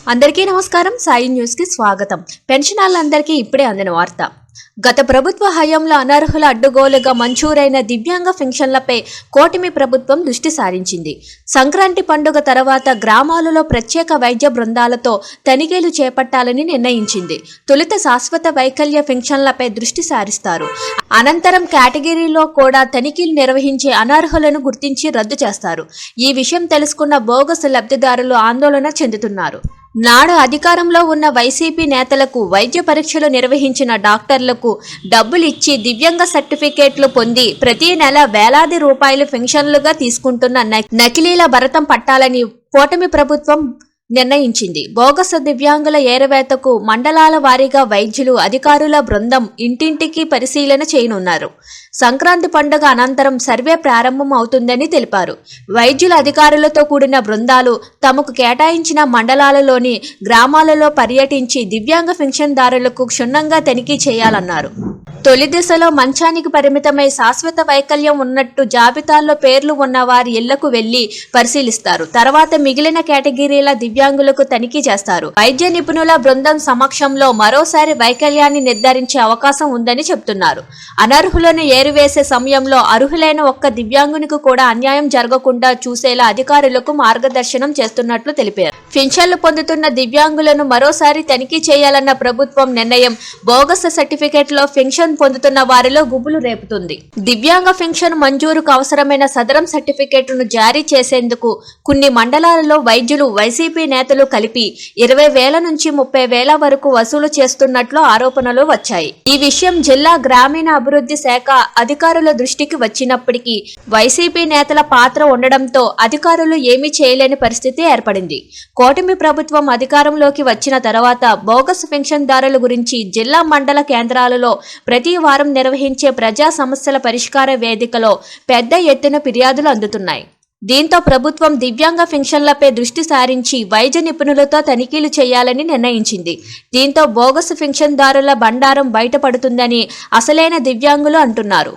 అందరికీ నమస్కారం. సాయి న్యూస్ కి స్వాగతం. పెన్షనర్లందరికీ ఇప్పుడే అందిన వార్త. గత ప్రభుత్వ హయాంలో అనర్హుల అడ్డుగోలుగా మంజూరైన దివ్యాంగ పెన్షన్లపై కూటమి ప్రభుత్వం దృష్టి సారించింది. సంక్రాంతి పండుగ తర్వాత గ్రామాలలో ప్రత్యేక వైద్య బృందాలతో తనిఖీలు చేపట్టాలని నిర్ణయించింది. తొలుత శాశ్వత వైకల్య పెన్షన్లపై దృష్టి సారిస్తారు. అనంతరం కేటగిరీలో కూడా తనిఖీలు నిర్వహించి అనర్హులను గుర్తించి రద్దు చేస్తారు. ఈ విషయం తెలుసుకున్న బోగస్ లబ్ధిదారులు ఆందోళన చెందుతున్నారు. నాడు అధికారంలో ఉన్న వైసీపీ నేతలకు వైద్య పరీక్షలు నిర్వహించిన డాక్టర్లకు డబ్బులు ఇచ్చి దివ్యాంగ సర్టిఫికేట్లు పొంది ప్రతి నెల వేలాది రూపాయలు పెన్షన్లుగా తీసుకుంటున్న నకిలీల భరతం పట్టాలని కూటమి ప్రభుత్వం నిర్ణయించింది. బోగస్ దివ్యాంగుల ఏరవేతకు మండలాల వారీగా వైద్యులు, అధికారుల బృందం ఇంటింటికి పరిశీలన చేయనున్నారు. సంక్రాంతి పండుగ అనంతరం సర్వే ప్రారంభం అవుతుందని తెలిపారు. వైద్యుల అధికారులతో కూడిన బృందాలు తమకు కేటాయించిన మండలాలలోని గ్రామాలలో పర్యటించి దివ్యాంగ పెన్షన్దారులకు క్షుణ్ణంగా తనిఖీ చేయాలన్నారు. తొలి దశలో మంచానికి పరిమితమై శాశ్వత వైకల్యం ఉన్నట్టు జాబితాల్లో పేర్లు ఉన్న వారి ఇళ్లకు వెళ్లి పరిశీలిస్తారు. తర్వాత మిగిలిన కేటగిరీల దివ్యాంగులకు తనిఖీ చేస్తారు. వైద్య నిపుణుల బృందం సమక్షంలో మరోసారి వైకల్యాన్ని నిర్ధారించే అవకాశం ఉందని చెబుతున్నారు. అనర్హులను ఏరివేసే సమయంలో అర్హులైన ఒక్క దివ్యాంగునికి కూడా అన్యాయం జరగకుండా చూసేలా అధికారులకు మార్గదర్శనం చేస్తున్నట్లు తెలిపారు. పెన్షన్లు పొందుతున్న దివ్యాంగులను మరోసారి తనిఖీ చేయాలన్న ప్రభుత్వం నిర్ణయం బోగస్ సర్టిఫికేట్లో పెన్షన్ పొందుతున్న వారిలో గుబులు రేపుతుంది. దివ్యాంగ పెన్షన్ మంజూరుకు అవసరమైన సదరం సర్టిఫికేట్ను జారీ చేసేందుకు కొన్ని మండలాలలో వైద్యులు, వైసీపీ నేతలు కలిపి 20,000 నుంచి 30,000 వరకు వసూలు చేస్తున్నట్లు ఆరోపణలు వచ్చాయి. ఈ విషయం జిల్లా గ్రామీణ అభివృద్ధి శాఖ అధికారుల దృష్టికి వచ్చినప్పటికీ వైసీపీ నేతల పాత్ర ఉండడంతో అధికారులు ఏమీ చేయలేని పరిస్థితి ఏర్పడింది. కూటమి ప్రభుత్వం అధికారంలోకి వచ్చిన తర్వాత బోగస్ పెన్షన్దారుల గురించి జిల్లా మండల కేంద్రాలలో ప్రతి వారం నిర్వహించే ప్రజా సమస్యల పరిష్కార వేదికలో పెద్ద ఎత్తున ఫిర్యాదులు అందుతున్నాయి. దీంతో ప్రభుత్వం దివ్యాంగ పెన్షన్లపై దృష్టి సారించి వైద్య నిపుణులతో తనిఖీలు చేయాలని నిర్ణయించింది. దీంతో బోగస్ పెన్షన్దారుల బండారం బయటపడుతుందని అసలైన దివ్యాంగులు అంటున్నారు.